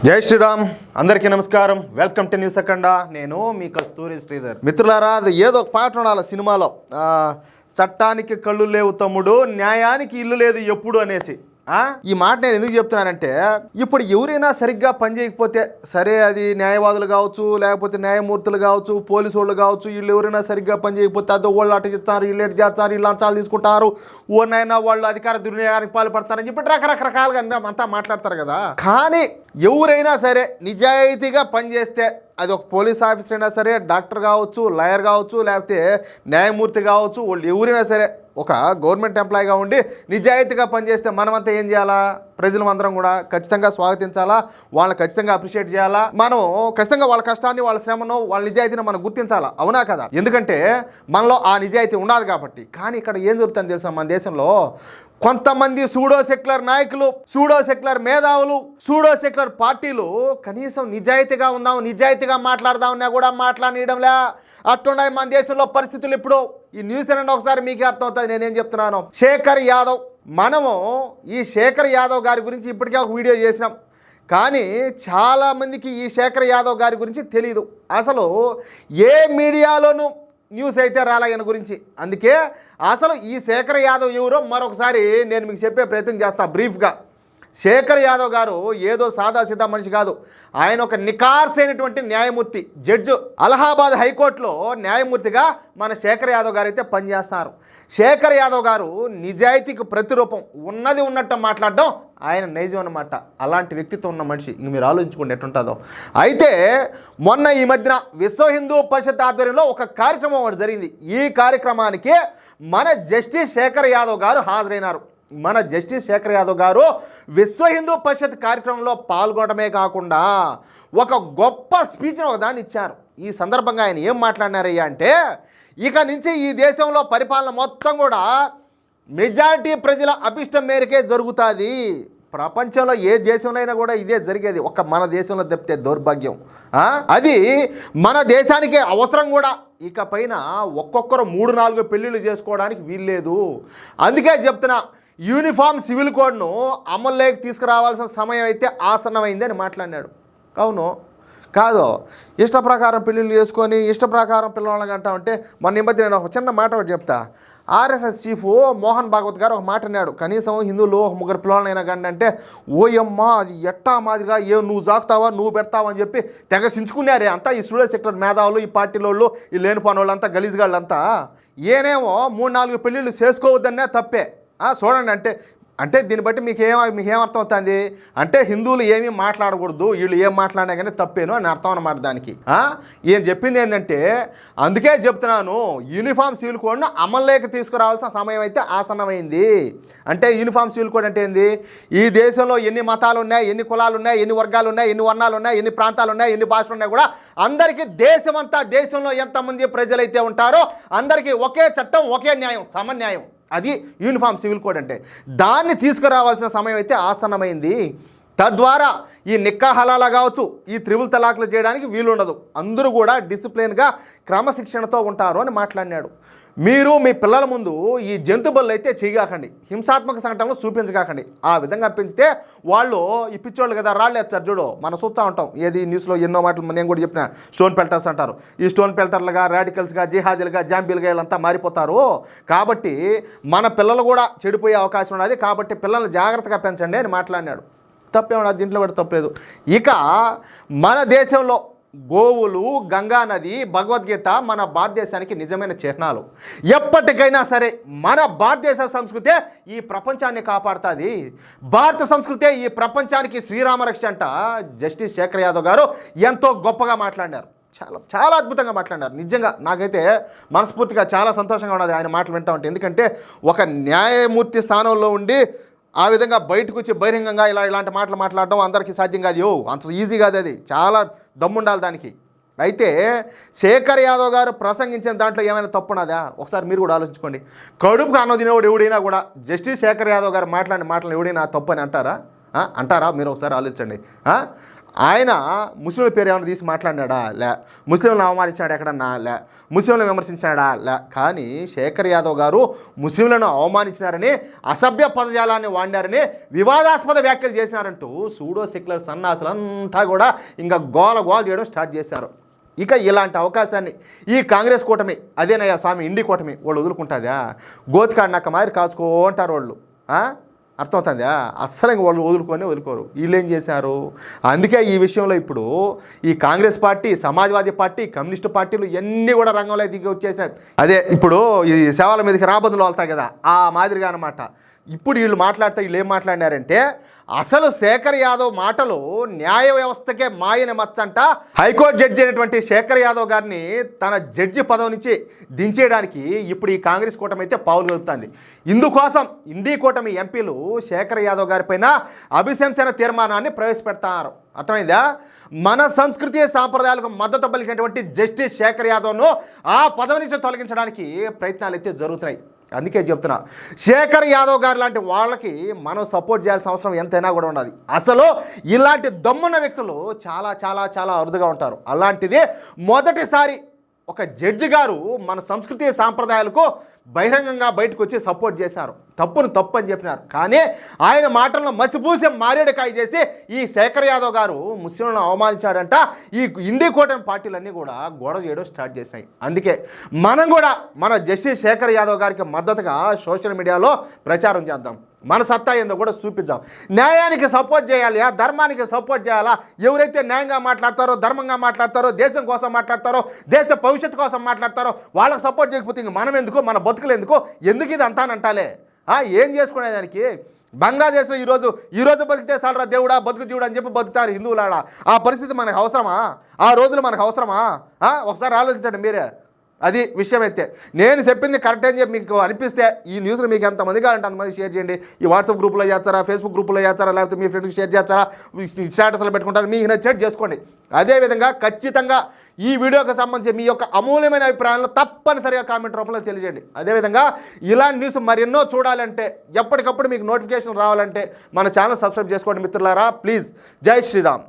జై శ్రీరామ్, అందరికీ నమస్కారం. వెల్కమ్ టు న్యూస్ అఖండ. నేను మీ కస్తూరి శ్రీధర్. మిత్రులారా, అది ఏదో ఒక పాట ఉండాలి సినిమాలో, చట్టానికి కళ్ళు లేవు తమ్ముడు, న్యాయానికి ఇల్లు లేదు ఎప్పుడు అనేసి. ఈ మాట నేను ఎందుకు చెప్తున్నానంటే, ఇప్పుడు ఎవరైనా సరిగ్గా పనిచేయకపోతే సరే, అది న్యాయవాదులు కావచ్చు, లేకపోతే న్యాయమూర్తులు కావచ్చు, పోలీసు వాళ్ళు కావచ్చు, వీళ్ళు ఎవరైనా సరిగ్గా పనిచేయకపోతే అదో వాళ్ళు అటు చేస్తారు, వీళ్ళు ఎటు చేస్తారు, వీళ్ళు లంచాలు తీసుకుంటారు, ఓనైనా వాళ్ళు అధికార దుర్వినియోగానికి పాల్పడతారని చెప్పి రకరకాలుగా అంతా మాట్లాడతారు కదా. కానీ ఎవరైనా సరే నిజాయితీగా పనిచేస్తే, అది ఒక పోలీస్ ఆఫీసర్ అయినా సరే, డాక్టర్ కావచ్చు, లాయర్ కావచ్చు, లేకపోతే న్యాయమూర్తి కావచ్చు, వాళ్ళు ఎవరైనా సరే ఒక గవర్నమెంట్ ఎంప్లాయీగా ఉండి నిజాయితీగా పనిచేస్తే మనమంతా ఏం చేయాలా? ప్రజలందరం కూడా ఖచ్చితంగా స్వాగతించాలా, వాళ్ళని ఖచ్చితంగా అప్రిషియేట్ చేయాలా. మనం ఖచ్చితంగా వాళ్ళ కష్టాన్ని, వాళ్ళ శ్రమను, వాళ్ళ నిజాయితీని మనం గుర్తించాలా, అవునా కదా? ఎందుకంటే మనలో ఆ నిజాయితీ ఉండదు కాబట్టి. కానీ ఇక్కడ ఏం జరుగుతుందని తెలుసా, మన దేశంలో కొంతమంది సూడో సెక్యులర్ నాయకులు, సూడో సెక్యులర్ మేధావులు, సూడో సెక్యులర్ పార్టీలు కనీసం నిజాయితీగా ఉందాం, నిజాయితీగా మాట్లాడదామన్నా కూడా మాట్లాడనీయడంలే. అట్టున్నాయి మన దేశంలో పరిస్థితులు. ఇప్పుడు ఈ న్యూస్ అనండి ఒకసారి మీకే అర్థమవుతుంది నేనేం చెప్తున్నాను. శేఖర్ యాదవ్, మనము ఈ శేఖర్ యాదవ్ గారి గురించి ఇప్పటికే ఒక వీడియో చేసినాం. కానీ చాలామందికి ఈ శేఖర్ యాదవ్ గారి గురించి తెలీదు. అసలు ఏ మీడియాలోనూ న్యూస్ అయితే రాలే ఆయన గురించి. అందుకే అసలు ఈ శేఖర్ యాదవ్ ఎవరో మరొకసారి నేను మీకు చెప్పే ప్రయత్నం చేస్తాను బ్రీఫ్గా. శేఖర్ యాదవ్ గారు ఏదో సాదాసీదా మనిషి కాదు. ఆయన ఒక నికార్సైనటువంటి న్యాయమూర్తి, జడ్జు. అలహాబాద్ హైకోర్టులో న్యాయమూర్తిగా మన శేఖర్ యాదవ్ గారు అయితే పనిచేస్తారు. శేఖర్ యాదవ్ గారు నిజాయితీకి ప్రతిరూపం, ఉన్నది ఉన్నట్టు మాట్లాడడం ఆయన నైజం అన్నమాట. అలాంటి వ్యక్తిత్వం ఉన్న మనిషి. ఇంక మీరు ఆలోచించుకోండి ఎట్టుంటుందో. అయితే మొన్న ఈ మధ్యన విశ్వ హిందూ పరిషత్ ఆధ్వర్యంలో ఒక కార్యక్రమం ఒకటి జరిగింది. ఈ కార్యక్రమానికి మన జస్టిస్ శేఖర్ యాదవ్ గారు హాజరైనారు. మన జస్టిస్ శేఖర్ యాదవ్ గారు విశ్వ హిందూ పరిషత్ కార్యక్రమంలో పాల్గొనడమే కాకుండా ఒక గొప్ప స్పీచ్ను ఒకదాన్ని ఇచ్చారు. ఈ సందర్భంగా ఆయన ఏం మాట్లాడినారయ్యా అంటే, ఇక నుంచి ఈ దేశంలో పరిపాలన మొత్తం కూడా మెజారిటీ ప్రజల అభిష్టం మేరకే జరుగుతుంది. ప్రపంచంలో ఏ దేశంలో అయినా కూడా ఇదే జరిగేది, ఒక్క మన దేశంలో తప్పితే దౌర్భాగ్యం. అది మన దేశానికే అవసరం కూడా. ఇక పైన ఒక్కొక్కరు 3-4 పెళ్ళిళ్ళు చేసుకోవడానికి వీల్లేదు. అందుకే చెప్తున్నా, యూనిఫామ్ సివిల్ కోడ్ను అమల్లోకి తీసుకురావాల్సిన సమయం అయితే ఆసన్నమైంది అని మాట్లాడినాడు. అవును కాదు, ఇష్ట ప్రకారం పెళ్ళిళ్ళు చేసుకొని ఇష్ట ప్రకారం పిల్లవాళ్ళని అంటా ఉంటే, మొన్న ఈ మధ్య నేను ఒక చిన్న మాట ఒకటి చెప్తా. ఆర్ఎస్ఎస్ చీఫ్ మోహన్ భాగవత్ గారు ఒక మాట అన్నాడు, కనీసం హిందువులు ఒక 3 పిల్లలైనా కానీ అంటే, ఓయమ్మ అది ఎట్టా మాదిరిగా నువ్వు జాకుతావా, నువ్వు పెడతావా అని చెప్పి తెగ సించుకున్నారే అంతా ఈ స్టూడెంట్ సెక్టర్ మేధావులు, ఈ పార్టీలోళ్ళు, ఈ లేనిపోని వాళ్ళంతా, గలీజ్గాళ్ళంతా. ఏనేమో 3-4 పెళ్ళిళ్ళు చేసుకోవద్దనే తప్పే. చూడండి, అంటే దీన్ని బట్టి మీకేమర్థం అవుతుంది అంటే, హిందువులు ఏమీ మాట్లాడకూడదు, వీళ్ళు ఏం మాట్లాడినా కానీ తప్పేను అని అర్థం అన్నమాట దానికి. ఏం చెప్పింది ఏంటంటే, అందుకే చెప్తున్నాను, యూనిఫామ్ సివిల్ కోడ్ను అమల్లోకి తీసుకురావాల్సిన సమయం అయితే ఆసన్నమైంది. అంటే యూనిఫామ్ సివిల్ కోడ్ అంటే ఏంది? ఈ దేశంలో ఎన్ని మతాలు ఉన్నాయి, ఎన్ని కులాలు ఉన్నాయి, ఎన్ని వర్గాలు ఉన్నాయి, ఎన్ని వర్ణాలు ఉన్నాయి, ఎన్ని ప్రాంతాలు ఉన్నాయి, ఎన్ని భాషలు ఉన్నాయి కూడా అందరికీ దేశమంతా, దేశంలో ఎంతమంది ప్రజలైతే ఉంటారో అందరికీ ఒకే చట్టం, ఒకే న్యాయం, సమన్యాయం. అది యూనిఫామ్ సివిల్ కోడ్ అంటే. దాన్ని తీసుకురావాల్సిన సమయం అయితే ఆసన్నమైంది. తద్వారా ఈ నిక్కా హలాలా కావచ్చు, ఈ త్రిబుల్ తలాక్లు చేయడానికి వీలుండదు. అందరూ కూడా డిసిప్లిన్గా, క్రమశిక్షణతో ఉంటారు అని మాట్లాడినాడు. మీరు మీ పిల్లల ముందు ఈ జంతు బళ్ళు అయితే చేయగాకండి, హింసాత్మక సంఘటనలు చూపించగాకండి. ఆ విధంగా పెంచితే వాళ్ళు ఈ పిచ్చోళ్ళు కదా, రాళ్ళు వేస్తారు చూడు, మనం చూస్తూ ఉంటాం. ఏది న్యూస్లో ఎన్నో మాటలు నేను కూడా చెప్పిన, స్టోన్ పెల్టర్స్ అంటారు. ఈ స్టోన్ పెల్టర్లుగా, రాడికల్స్గా, జిహాదీలుగా, జాంబీలుగా వీళ్ళంతా మారిపోతారు. కాబట్టి మన పిల్లలు కూడా చెడిపోయే అవకాశం ఉన్నది. కాబట్టి పిల్లల్ని జాగ్రత్తగా పెంచండి అని మాట్లాడినాడు. తప్పేమన్నా, దీంట్లో కూడా తప్పలేదు. ఇక మన దేశంలో గోవులు, గంగా నది, భగవద్గీత మన భారతదేశానికి నిజమైన చిహ్నాలు. ఎప్పటికైనా సరే మన భారతదేశ సంస్కృతే ఈ ప్రపంచాన్ని కాపాడుతుంది. భారత సంస్కృతే ఈ ప్రపంచానికి శ్రీరామరక్ష అంట. జస్టిస్ శేఖర్ యాదవ్ గారు ఎంతో గొప్పగా మాట్లాడారు, చాలా అద్భుతంగా మాట్లాడారు. నిజంగా నాకైతే మనస్ఫూర్తిగా చాలా సంతోషంగా ఉన్నది ఆయన మాటలు వింటా ఉంటే. ఎందుకంటే ఒక న్యాయమూర్తి స్థానంలో ఉండి ఆ విధంగా బయటకు వచ్చి బహిరంగంగా ఇలాంటి మాటలు మాట్లాడడం అందరికీ సాధ్యం కాదు. అంత ఈజీ కాదు, అది చాలా దమ్ముండాలి దానికి. అయితే శేఖర్ యాదవ్ గారు ప్రసంగించిన దాంట్లో ఏమైనా తప్పున్నదా ఒకసారి మీరు కూడా ఆలోచించుకోండి. కడుపుకు అన్నం తినేవాడు ఎవడైనా కూడా జస్టిస్ శేఖర్ యాదవ్ గారు మాట్లాడిన మాటలు ఎవడైనా తప్పు అని అంటారా? అంటారా? మీరు ఒకసారి ఆలోచించండి. ఆయన ముస్లింల పేరు ఏమైనా తీసి మాట్లాడినాడా? లే. ముస్లింలను అవమానించాడు ఎక్కడన్నా? లే. ముస్లింలను విమర్శించాడా? లే. కానీ శేఖర్ యాదవ్ గారు ముస్లింలను అవమానించినారని, అసభ్య పదజాలాన్ని వాడినారని, వివాదాస్పద వ్యాఖ్యలు చేసినారంటూ సూడో సెక్యులర్ సన్నాసులంతా కూడా ఇంకా గోల చేయడం స్టార్ట్ చేశారు. ఇక ఇలాంటి అవకాశాన్ని ఈ కాంగ్రెస్ కూటమి, అదేనయ్యా స్వామి ఇండి కూటమి, వాళ్ళు వదులుకుంటుందా? గోతికాడినాక మారి కాచుకుంటారు వాళ్ళు. అర్థమవుతుందా? అస్సలు ఇంక వాళ్ళు వదులుకోరు. వీళ్ళు ఏం చేశారు? అందుకే ఈ విషయంలో ఇప్పుడు ఈ Congress party, Samajwadi party, communist పార్టీలు ఇవన్నీ కూడా రంగంలో దిగి వచ్చేసాయి. అదే ఇప్పుడు ఈ సేవల మీదకి రాబందులు వెళ్తాయి కదా, ఆ మాదిరిగా అనమాట. ఇప్పుడు వీళ్ళు ఏం మాట్లాడినారంటే, అసలు శేఖర్ యాదవ్ మాటలు న్యాయ వ్యవస్థకే మాయని మచ్చంట. హైకోర్టు జడ్జి అయినటువంటి శేఖర్ యాదవ్ గారిని తన జడ్జి పదవి నుంచి దించేయడానికి ఇప్పుడు ఈ కాంగ్రెస్ కూటమి అయితే పావులు కలుపుతుంది. ఇందుకోసం ఇండి కూటమి ఎంపీలు శేఖర్ యాదవ్ గారి పైన అభిశంసన తీర్మానాన్ని ప్రవేశపెడతారు. అర్థమైందా? మన సంస్కృతి సాంప్రదాయాలకు మద్దతు పలికినటువంటి జస్టిస్ శేఖర్ యాదవ్ను ఆ పదవి నుంచి తొలగించడానికి ప్రయత్నాలు అయితే జరుగుతున్నాయి. అందుకే చెప్తున్నా, శేఖర్ యాదవ్ గారు లాంటి వాళ్ళకి మనం సపోర్ట్ చేయాల్సిన అవసరం ఎంతైనా కూడా ఉండదు. అసలు ఇలాంటి దమ్మున్న వ్యక్తులు చాలా చాలా చాలా అరుదుగా ఉంటారు. అలాంటిది మొదటిసారి ఒక జడ్జి గారు మన సంస్కృతి సాంప్రదాయాలకు బహిరంగంగా బయటకు వచ్చి సపోర్ట్ చేశారు. తప్పు అని చెప్పినారు. కానీ ఆయన మాటలను మసిపూసి మారేడుకాయ చేసి ఈ శేఖర్ యాదవ్ గారు ముస్లింలను అవమానించాడంట. ఈ ఇండి కూటమి పార్టీలన్నీ కూడా గొడవ చేయడం స్టార్ట్ చేసినాయి. అందుకే మనం కూడా మన జస్టిస్ శేఖర్ యాదవ్ గారికి మద్దతుగా సోషల్ మీడియాలో ప్రచారం చేద్దాం. మన సత్తా ఏందో కూడా చూపిద్దాం. న్యాయానికి సపోర్ట్ చేయాలి, ధర్మానికి సపోర్ట్ చేయాలా? ఎవరైతే న్యాయంగా మాట్లాడతారో, ధర్మంగా మాట్లాడతారో, దేశం కోసం మాట్లాడతారో, దేశ భవిష్యత్తు కోసం మాట్లాడతారో వాళ్ళకి సపోర్ట్ చేయకపోతే ఇంక మనం ఎందుకు, మన బతుకులు ఎందుకు ఇది అంటానంటాలే? ఏం చేసుకునేదానికి? బంగ్లాదేశ్లో ఈరోజు బతికితే చాలరా దేవుడా, బతుకు జీవుడు అని చెప్పి బతుకుతారు హిందువులాడా. ఆ పరిస్థితి మనకు అవసరమా? ఆ రోజులు మనకు అవసరమా? ఒకసారి ఆలోచించండి మీరే. అది విషయం అయితే నేను చెప్పింది కరెక్ట్ అని చెప్పి మీకు అనిపిస్తే ఈ న్యూస్ని మీకు ఎంతమంది కావాలంటే అంతమంది షేర్ చేయండి. ఈ వాట్సాప్ గ్రూప్లో చేస్తారా, ఫేస్బుక్ గ్రూప్లో చేస్తారా, లేకపోతే మీ ఫ్రెండ్కి షేర్ చేస్తారా, స్టేటస్లో పెట్టుకుంటారా, మీకు నచ్చినట్టు చేసుకోండి. అదేవిధంగా ఖచ్చితంగా ఈ వీడియోకి సంబంధించి మీ యొక్క అమూల్యమైన అభిప్రాయాలను తప్పనిసరిగా కామెంట్ రూపంలో తెలియజేయండి. అదేవిధంగా ఇలాంటి న్యూస్ మరెన్నో చూడాలంటే, ఎప్పటికప్పుడు మీకు నోటిఫికేషన్ రావాలంటే మన ఛానల్ సబ్స్క్రైబ్ చేసుకోండి మిత్రులారా. ప్లీజ్. జై శ్రీరామ్.